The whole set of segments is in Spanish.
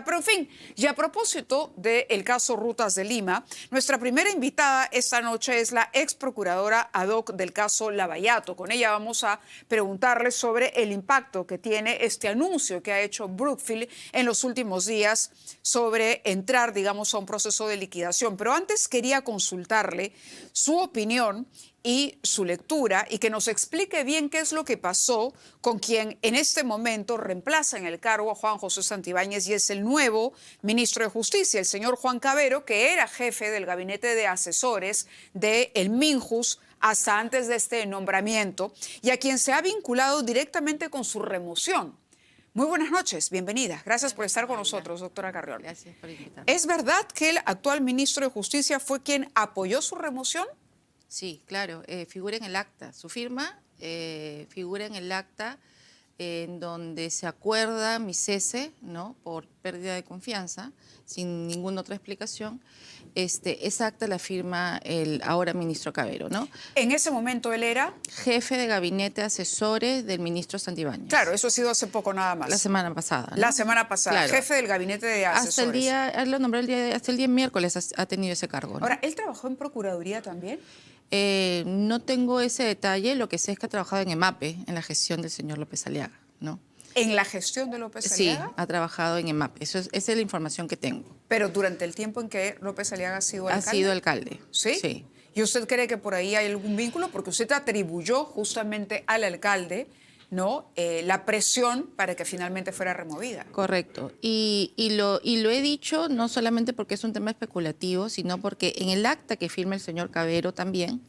Pero en fin, y a propósito del caso Rutas de Lima, nuestra primera invitada esta noche es la ex procuradora ad hoc del caso Lavallato. Con ella vamos a preguntarle sobre el impacto que tiene este anuncio que ha hecho Brookfield en los últimos días sobre entrar, digamos, a un proceso de liquidación. Pero antes quería consultarle su opinión y su lectura y que nos explique bien qué es lo que pasó con quien en este momento reemplaza en el cargo a Juan José Santibáñez y es el nuevo ministro de Justicia, el señor Juan Cavero, que era jefe del gabinete de asesores del Minjus hasta antes de este nombramiento y a quien se ha vinculado directamente con su remoción. Muy buenas noches, bienvenida. Gracias por estar con nosotros, doctora Carrión. Gracias por invitarme. ¿Es verdad que el actual ministro de Justicia fue quien apoyó su remoción? Sí, claro, figura en el acta. Su firma figura en el acta en donde se acuerda mi cese, ¿no?, por pérdida de confianza, sin ninguna otra explicación. Esa acta la firma el ahora ministro Cavero, ¿no? En ese momento él era jefe de gabinete de asesores del ministro Santibáñez. Claro, eso ha sido hace poco nada más. La semana pasada, ¿no? La semana pasada, claro. Jefe del gabinete de asesores. Hasta el día, él lo nombró hasta el día miércoles ha tenido ese cargo, ¿no? Ahora, ¿él trabajó en Procuraduría también? No tengo ese detalle, lo que sé es que ha trabajado en EMAPE, en la gestión del señor López Aliaga, ¿no? ¿En la gestión de López Aliaga? Sí, ha trabajado en EMAPE, esa es la información que tengo. Pero durante el tiempo en que López Aliaga ha sido alcalde. Ha sido alcalde. ¿Sí? Sí. ¿Y usted cree que por ahí hay algún vínculo? Porque usted atribuyó justamente al alcalde, ¿no?, la presión para que finalmente fuera removida. Correcto. Y lo he dicho no solamente porque es un tema especulativo, sino porque en el acta que firma el señor Cavero también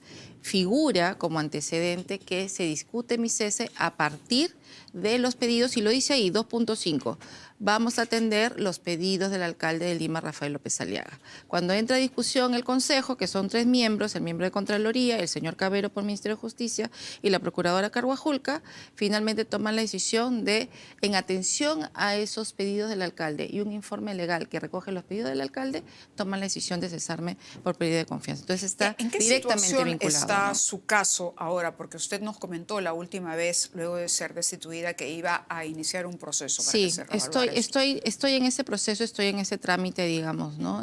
figura como antecedente que se discute mi cese a partir de los pedidos, y lo dice ahí, 2.5. Vamos a atender los pedidos del alcalde de Lima, Rafael López Aliaga. Cuando entra a discusión el Consejo, que son 3 miembros, el miembro de Contraloría, el señor Cavero por Ministerio de Justicia y la procuradora Carhuajulca, finalmente toman la decisión de, en atención a esos pedidos del alcalde y un informe legal que recoge los pedidos del alcalde, toman la decisión de cesarme por pérdida de confianza. Entonces está directamente vinculado. ¿Está ¿no? su caso ahora? Porque usted nos comentó la última vez, luego de ser destituida, que iba a iniciar un proceso para que se revaluara. Estoy en ese proceso, estoy en ese trámite, digamos, ¿no?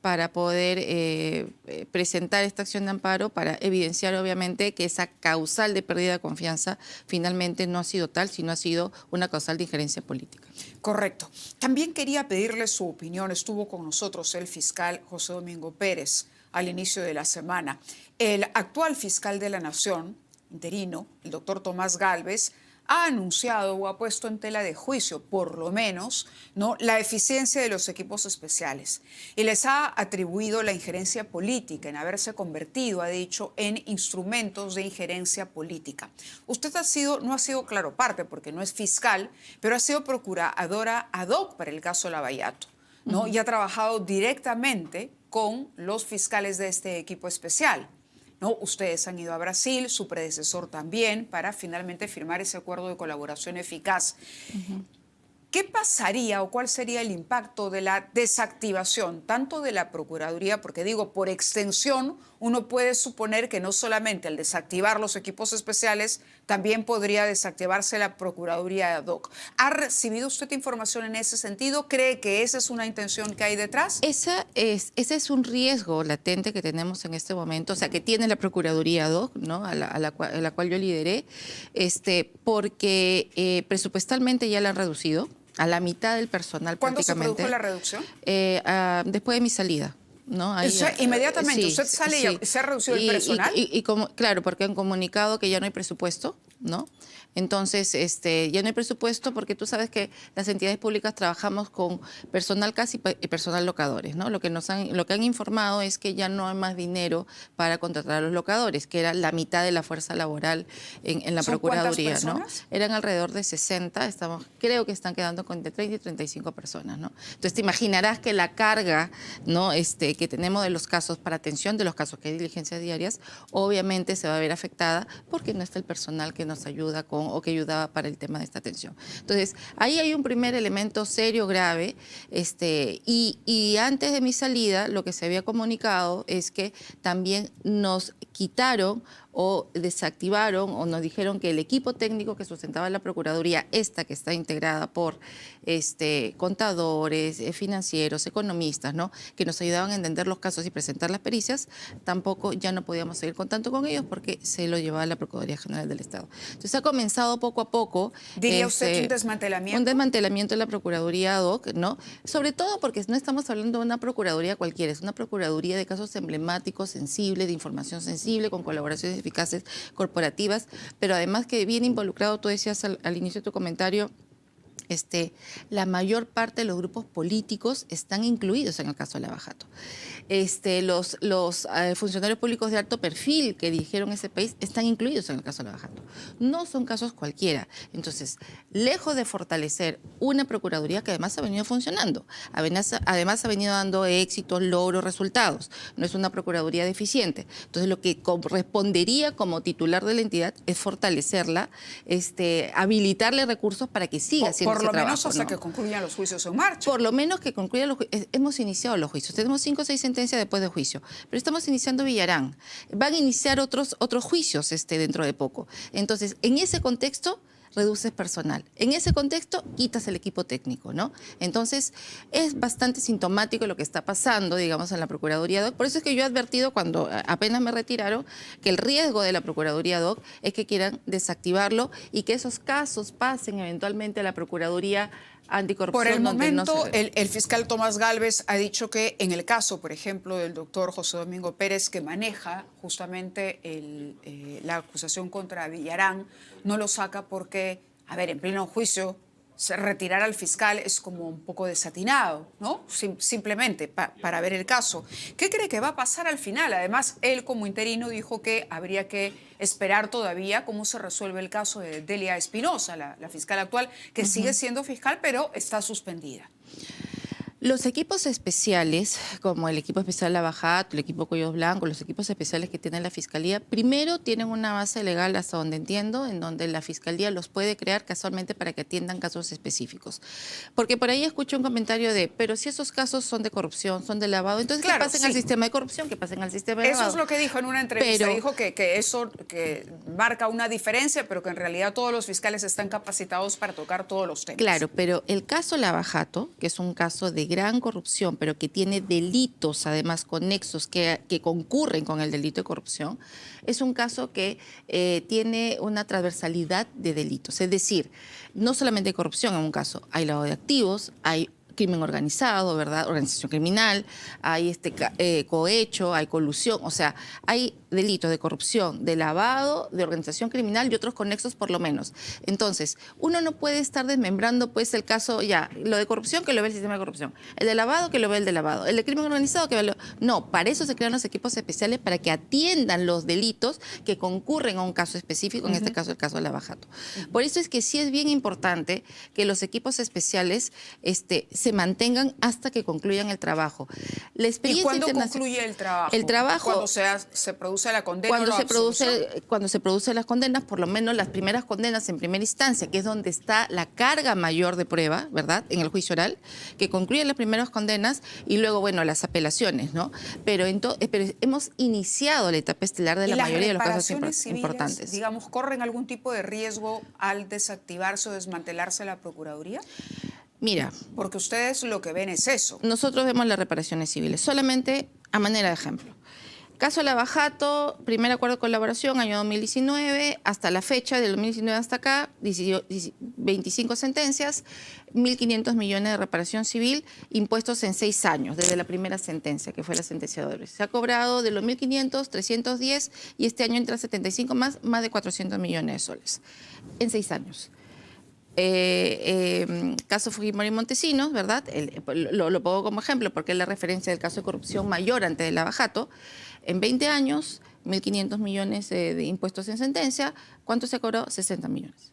Para poder presentar esta acción de amparo, para evidenciar obviamente que esa causal de pérdida de confianza finalmente no ha sido tal, sino ha sido una causal de injerencia política. Correcto. También quería pedirle su opinión. Estuvo con nosotros el fiscal José Domingo Pérez al inicio de la semana. El actual fiscal de la Nación, interino, el doctor Tomás Gálvez, ha anunciado o ha puesto en tela de juicio, por lo menos, ¿no?, la eficiencia de los equipos especiales y les ha atribuido la injerencia política en haberse convertido, ha dicho, en instrumentos de injerencia política. Usted no ha sido claro parte porque no es fiscal, pero ha sido procuradora ad hoc para el caso Lavallato, ¿no? Y ha trabajado directamente con los fiscales de este equipo especial, ¿no? Ustedes han ido a Brasil, su predecesor también, para finalmente firmar ese acuerdo de colaboración eficaz. ¿Qué pasaría o cuál sería el impacto de la desactivación tanto de la Procuraduría? Porque digo, por extensión, uno puede suponer que no solamente al desactivar los equipos especiales, también podría desactivarse la Procuraduría ad hoc. ¿Ha recibido usted información en ese sentido? ¿Cree que esa es una intención que hay detrás? Ese es un riesgo latente que tenemos en este momento, o sea, que tiene la Procuraduría ad hoc, ¿no?, a la cual yo lideré, porque presupuestalmente ya la han reducido a la mitad del personal. ¿Cuándo se prácticamente. produjo la reducción? Después de mi salida. ¿No? Ahí, inmediatamente, sí, usted sale sí. y se ha reducido el personal. Claro, porque han comunicado que ya no hay presupuesto, ¿no? Entonces, ya no hay presupuesto porque tú sabes que las entidades públicas trabajamos con personal casi y personal locadores, ¿no? Lo que han informado es que ya no hay más dinero para contratar a los locadores, que era la mitad de la fuerza laboral en la Procuraduría, ¿no? Eran alrededor de 60, creo que están quedando con entre 30 y 35 personas, ¿no? Entonces te imaginarás que la carga, ¿no?, que tenemos de los casos, para atención de los casos que hay diligencias diarias, obviamente se va a ver afectada porque no está el personal que nos ayuda o que ayudaba para el tema de esta atención. Entonces, ahí hay un primer elemento serio, grave, y antes de mi salida, lo que se había comunicado es que también nos quitaron o desactivaron o nos dijeron que el equipo técnico que sustentaba la Procuraduría, esta que está integrada por contadores, financieros, economistas, ¿no?, que nos ayudaban a entender los casos y presentar las pericias, tampoco ya no podíamos seguir contando con ellos porque se lo llevaba la Procuraduría General del Estado. Entonces ha comenzado poco a poco. ¿Diría usted un desmantelamiento? Un desmantelamiento de la Procuraduría ad hoc, ¿no? Sobre todo porque no estamos hablando de una Procuraduría cualquiera, es una Procuraduría de casos emblemáticos, sensibles, de información sensible, con colaboraciones eficaces corporativas, pero además que viene involucrado, tú decías al inicio de tu comentario, la mayor parte de los grupos políticos están incluidos en el caso de Lavajato. Los funcionarios públicos de alto perfil que dirigieron ese país están incluidos en el caso de Lavajato. No son casos cualquiera. Entonces, lejos de fortalecer una Procuraduría que además ha venido funcionando, además ha venido dando éxitos, logros, resultados. No es una Procuraduría deficiente. Entonces, lo que correspondería como titular de la entidad es fortalecerla, habilitarle recursos para que siga haciendo por ese lo trabajo, menos hasta ¿no? que concluyan los juicios en marcha. Por lo menos que concluyan los juicios. Hemos iniciado los juicios. Tenemos 5 o 6 sentencias después de juicio. Pero estamos iniciando Villarán. Van a iniciar otros juicios dentro de poco. Entonces, en ese contexto, reduces personal. En ese contexto, quitas el equipo técnico, ¿no? Entonces, es bastante sintomático lo que está pasando, digamos, en la Procuraduría ad hoc. Por eso es que yo he advertido cuando apenas me retiraron que el riesgo de la Procuraduría ad hoc es que quieran desactivarlo y que esos casos pasen eventualmente a la Procuraduría Anticorrupción. Por el momento, no se... el fiscal Tomás Gálvez ha dicho que en el caso, por ejemplo, del doctor José Domingo Pérez, que maneja justamente la acusación contra Villarán, no lo saca porque, a ver, en pleno juicio, retirar al fiscal es como un poco desatinado, ¿no? Simplemente para ver el caso. ¿Qué cree que va a pasar al final? Además, él como interino dijo que habría que esperar todavía cómo se resuelve el caso de Delia Espinosa, la fiscal actual, que sigue siendo fiscal, pero está suspendida. Los equipos especiales, como el equipo especial Lavajato, el equipo Cuellos Blancos, los equipos especiales que tiene la Fiscalía, primero tienen una base legal, hasta donde entiendo, en donde la Fiscalía los puede crear casualmente para que atiendan casos específicos. Porque por ahí escucho un comentario de, pero si esos casos son de corrupción, son de lavado, entonces claro, que pasen al sistema de corrupción, que pasen al sistema de lavado. Eso es lo que dijo en una entrevista. Pero, dijo que eso que marca una diferencia, pero que en realidad todos los fiscales están capacitados para tocar todos los temas. Claro, pero el caso Lavajato, que es un caso de gran corrupción, pero que tiene delitos además conexos que concurren con el delito de corrupción, es un caso que tiene una transversalidad de delitos. Es decir, no solamente hay corrupción en un caso, hay lavado de activos, hay crimen organizado, ¿verdad? Organización criminal, hay cohecho, hay colusión, o sea, hay delitos de corrupción, de lavado, de organización criminal y otros conexos por lo menos. Entonces, uno no puede estar desmembrando pues el caso, ya, lo de corrupción que lo ve el sistema de corrupción, el de lavado que lo ve el de lavado, el de crimen organizado que ve No, para eso se crean los equipos especiales para que atiendan los delitos que concurren a un caso específico, en este caso el caso de Lavajato. Por eso es que sí es bien importante que los equipos especiales se mantengan hasta que concluyan el trabajo. La experiencia ¿Y cuándo concluye el trabajo? El trabajo... Cuando se produce la condena cuando se producen las condenas, por lo menos las primeras condenas en primera instancia, que es donde está la carga mayor de prueba, ¿verdad?, en el juicio oral, que concluyen las primeras condenas y luego, bueno, las apelaciones, ¿no? Pero hemos iniciado la etapa estelar de la mayoría de los casos importantes. Digamos, ¿corren algún tipo de riesgo al desactivarse o desmantelarse la Procuraduría? Mira, porque ustedes lo que ven es eso. Nosotros vemos las reparaciones civiles, solamente a manera de ejemplo. Caso Lavajato, primer acuerdo de colaboración, año 2019, hasta la fecha, del 2019 hasta acá, 25 sentencias, 1.500 millones de reparación civil, impuestos en 6 años, desde la primera sentencia, que fue la sentencia de Odebrecht. Se ha cobrado de los 1.500, 310, y este año entra 75 más de 400 millones de soles, en 6 años. Caso Fujimori y Montesinos, ¿verdad? Lo pongo como ejemplo porque es la referencia del caso de corrupción mayor antes del Lavajato. En 20 años, 1.500 millones de impuestos en sentencia. ¿Cuánto se ha cobrado? 60 millones.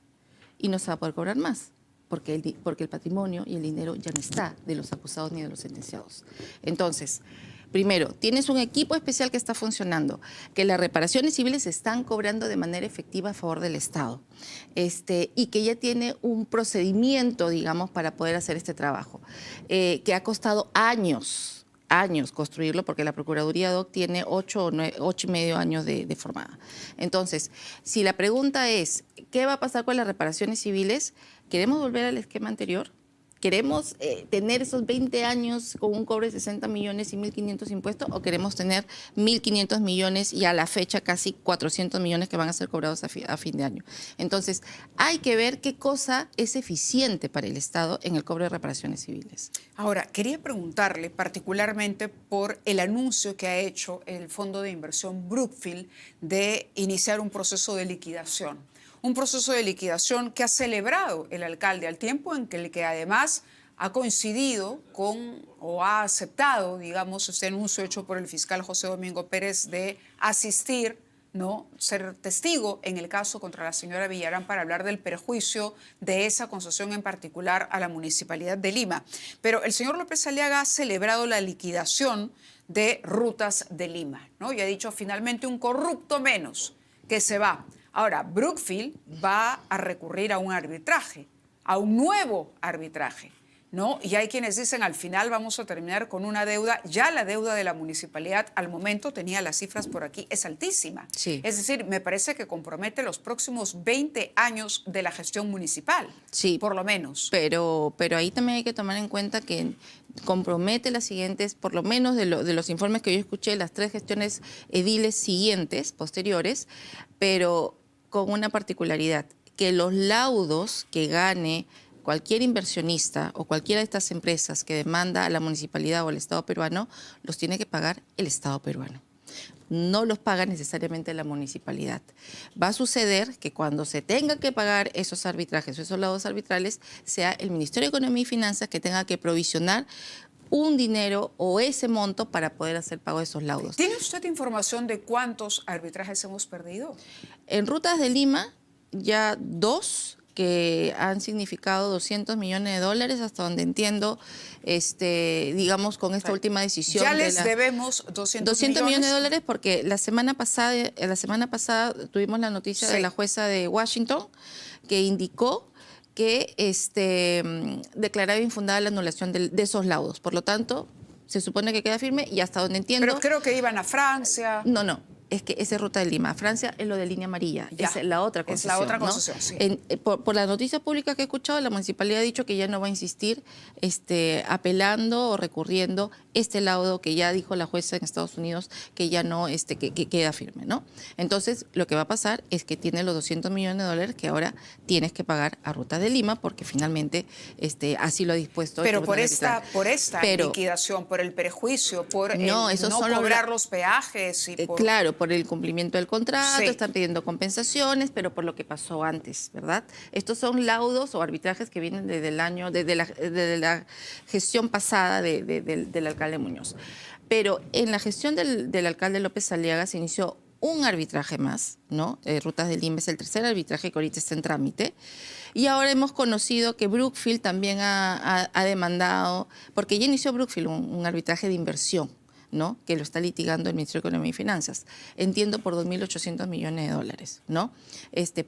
Y no se va a poder cobrar más porque el patrimonio y el dinero ya no está de los acusados ni de los sentenciados. Entonces, primero, tienes un equipo especial que está funcionando, que las reparaciones civiles se están cobrando de manera efectiva a favor del Estado, y que ya tiene un procedimiento, digamos, para poder hacer este trabajo, que ha costado años años construirlo, porque la Procuraduría DOC tiene 8 y medio años de formada. Entonces, si la pregunta es, ¿qué va a pasar con las reparaciones civiles? ¿Queremos volver al esquema anterior? ¿Queremos tener esos 20 años con un cobre de 60 millones y 1.500 impuestos o queremos tener 1.500 millones y a la fecha casi 400 millones que van a ser cobrados a fin de año? Entonces, hay que ver qué cosa es eficiente para el Estado en el cobro de reparaciones civiles. Ahora, quería preguntarle particularmente por el anuncio que ha hecho el Fondo de Inversión Brookfield de iniciar un proceso de liquidación. Un proceso de liquidación que ha celebrado el alcalde al tiempo en que el que además ha coincidido con o ha aceptado, digamos, este anuncio hecho por el fiscal José Domingo Pérez de asistir, ¿no?, ser testigo en el caso contra la señora Villarán para hablar del perjuicio de esa concesión en particular a la Municipalidad de Lima. Pero el señor López Aliaga ha celebrado la liquidación de Rutas de Lima, ¿no? Y ha dicho finalmente un corrupto menos que se va. Ahora, Brookfield va a recurrir a un arbitraje, a un nuevo arbitraje, ¿no? Y hay quienes dicen, al final vamos a terminar con una deuda, ya la deuda de la municipalidad al momento, tenía las cifras por aquí, es altísima. Sí. Es decir, me parece que compromete los próximos 20 años de la gestión municipal, Sí, por lo menos. Pero ahí también hay que tomar en cuenta que compromete las siguientes, por lo menos de los informes que yo escuché, las 3 gestiones ediles siguientes, posteriores, pero con una particularidad, que los laudos que gane cualquier inversionista o cualquiera de estas empresas que demanda a la municipalidad o al Estado peruano, los tiene que pagar el Estado peruano. No los paga necesariamente la municipalidad. Va a suceder que cuando se tenga que pagar esos arbitrajes o esos laudos arbitrales, sea el Ministerio de Economía y Finanzas que tenga que provisionar un dinero o ese monto para poder hacer pago de esos laudos. ¿Tiene usted información de cuántos arbitrajes hemos perdido? En Rutas de Lima, ya 2 que han significado $200 millones, hasta donde entiendo, digamos, con esta última decisión. Ya les debemos 200 millones de dólares porque la semana pasada tuvimos la noticia de la jueza de Washington que indicó que declaraba infundada la anulación de esos laudos. Por lo tanto, se supone que queda firme y hasta donde entiendo... Pero creo que iban a Francia. No, es que esa es Ruta de Lima. Francia es lo de Línea Amarilla, Ya, es la otra concesión. Es la otra concesión, ¿no? sí. Por las noticias públicas que he escuchado, la municipalidad ha dicho que ya no va a insistir apelando o recurriendo este laudo que ya dijo la jueza en Estados Unidos que ya no, que queda firme, ¿no? Entonces, lo que va a pasar es que tiene los $200 millones que ahora tienes que pagar a Ruta de Lima porque finalmente así lo ha dispuesto. Pero por esta liquidación, por el perjuicio, por no cobrar los peajes y por... Claro, por el cumplimiento del contrato, Sí. Están pidiendo compensaciones, pero por lo que pasó antes, ¿verdad? Estos son laudos o arbitrajes que vienen desde la gestión pasada del alcalde Muñoz. Pero en la gestión del alcalde López Aliaga se inició un arbitraje más, ¿no? Rutas de Lima es el tercer arbitraje que ahorita está en trámite. Y ahora hemos conocido que Brookfield también ha demandado, porque ya inició Brookfield un arbitraje de inversión, ¿no?, que lo está litigando el Ministerio de Economía y Finanzas. Entiendo por $2.800 millones, ¿no?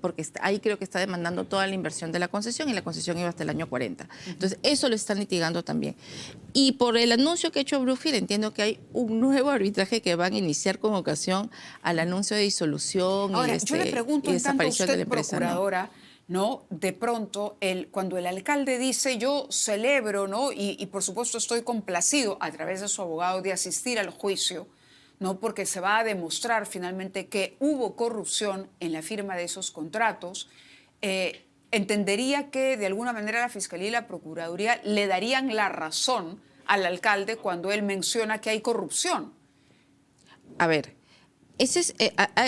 Porque ahí creo que está demandando toda la inversión de la concesión y la concesión iba hasta el año 40. Entonces, eso lo están litigando también. Y por el anuncio que ha hecho Brookfield, entiendo que hay un nuevo arbitraje que van a iniciar con ocasión al anuncio de disolución. Ahora, y yo le pregunto, y en tanto desaparición de la usted, empresa, procuradora, ¿no? De pronto, cuando el alcalde dice, yo celebro, ¿no? Y por supuesto estoy complacido a través de su abogado de asistir al juicio, ¿no? Porque se va a demostrar finalmente que hubo corrupción en la firma de esos contratos. Entendería que de alguna manera la Fiscalía y la Procuraduría le darían la razón al alcalde cuando él menciona que hay corrupción. A ver,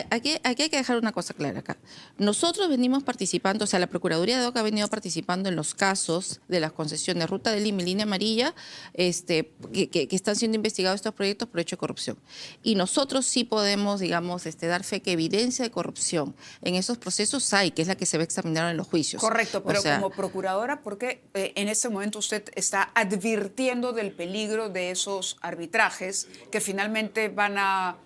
aquí hay que dejar una cosa clara acá. Nosotros venimos participando, o sea, la Procuraduría de DOC ha venido participando en los casos de las concesiones Ruta de Lima y Línea Amarilla, que están siendo investigados estos proyectos por hecho de corrupción. Y nosotros sí podemos, digamos, dar fe que evidencia de corrupción en esos procesos hay, que es la que se va a examinar en los juicios. Correcto, pero o sea, como procuradora, ¿por qué en este momento usted está advirtiendo del peligro de esos arbitrajes que finalmente van a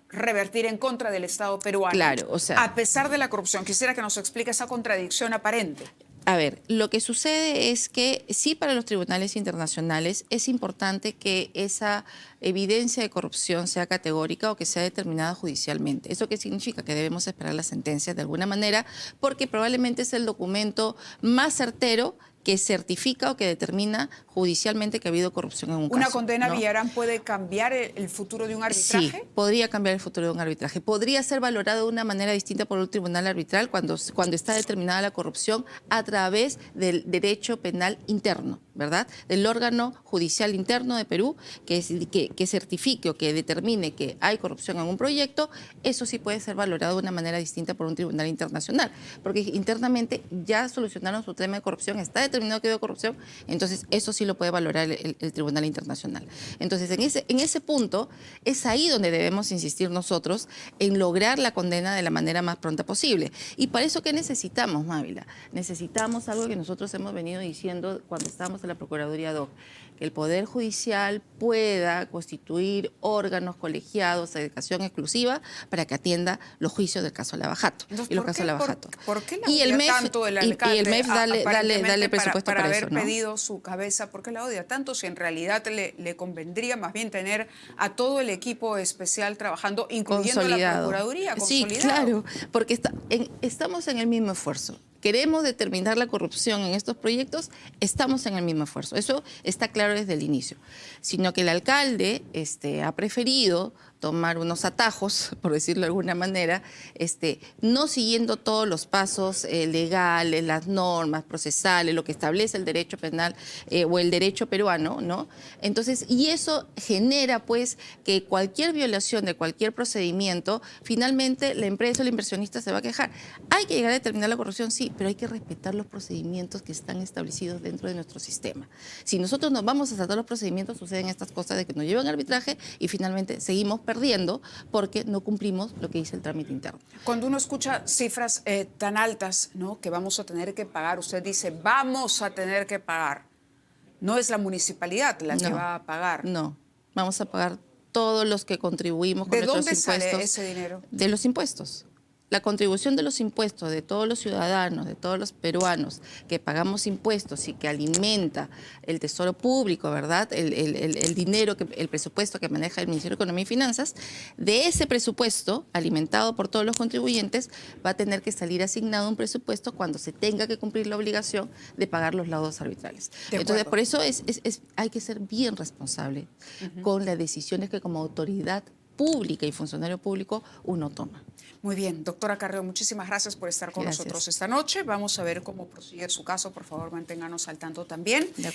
revertir en contra del Estado peruano? Claro, o sea, a pesar de la corrupción. Quisiera que nos explique esa contradicción aparente. A ver, lo que sucede es que sí, para los tribunales internacionales es importante que esa evidencia de corrupción sea categórica o que sea determinada judicialmente. ¿Eso qué significa? Que debemos esperar las sentencias de alguna manera, porque probablemente es el documento más certero que certifica o que determina judicialmente que ha habido corrupción en un caso. ¿Una condena, ¿no? Villarán, puede cambiar el futuro de un arbitraje? Sí, podría cambiar el futuro de un arbitraje. Podría ser valorado de una manera distinta por un tribunal arbitral cuando está determinada la corrupción a través del derecho penal interno, ¿verdad? Del órgano judicial interno de Perú que certifique o que determine que hay corrupción en un proyecto. Eso sí puede ser valorado de una manera distinta por un tribunal internacional, porque internamente ya solucionaron su tema de corrupción, está determinado que hay corrupción, entonces eso sí lo puede valorar el Tribunal Internacional. Entonces, en ese punto, es ahí donde debemos insistir nosotros en lograr la condena de la manera más pronta posible. ¿Y para eso qué necesitamos, Mávila? Necesitamos algo que nosotros hemos venido diciendo cuando estábamos en la Procuraduría DOC, que el Poder Judicial pueda constituir órganos colegiados de dedicación exclusiva para que atienda los juicios del caso Lavajato. Entonces, Y los casos Lavajato. ¿Por qué y el MEF, tanto el alcalde y el MEF dale presupuesto para para haber eso, ¿no? pedido su cabeza? ¿Por qué la odia tanto si en realidad le convendría más bien tener a todo el equipo especial trabajando, incluyendo la Procuraduría, consolidado? Sí, claro, porque estamos en el mismo esfuerzo. Queremos determinar la corrupción en estos proyectos, estamos en el mismo esfuerzo. Eso está claro desde el inicio. Sino que el alcalde ha preferido tomar unos atajos, por decirlo de alguna manera, no siguiendo todos los pasos legales, las normas procesales, lo que establece el derecho penal o el derecho peruano, ¿no? Entonces, y eso genera, pues, que cualquier violación de cualquier procedimiento, finalmente la empresa o el inversionista se va a quejar. Hay que llegar a determinar la corrupción, sí, pero hay que respetar los procedimientos que están establecidos dentro de nuestro sistema. Si nosotros nos vamos a saltar los procedimientos, suceden estas cosas de que nos llevan a arbitraje y finalmente seguimos perdiendo porque no cumplimos lo que dice el trámite interno. Cuando uno escucha cifras tan altas, ¿no?, que vamos a tener que pagar, usted dice, vamos a tener que pagar. No es la municipalidad la que va a pagar. No, vamos a pagar todos los que contribuimos con nuestros impuestos. ¿De dónde sale ese dinero? De los impuestos. La contribución de los impuestos de todos los ciudadanos, de todos los peruanos que pagamos impuestos y que alimenta el tesoro público, ¿verdad? El dinero, el presupuesto que maneja el Ministerio de Economía y Finanzas, de ese presupuesto alimentado por todos los contribuyentes va a tener que salir asignado un presupuesto cuando se tenga que cumplir la obligación de pagar los laudos arbitrales. Entonces, por eso hay que ser bien responsable con las decisiones que como autoridad pública y funcionario público uno toma. Muy bien, doctora Carreo, muchísimas gracias por estar con nosotros esta noche. Vamos a ver cómo prosigue su caso. Por favor, manténganos al tanto también.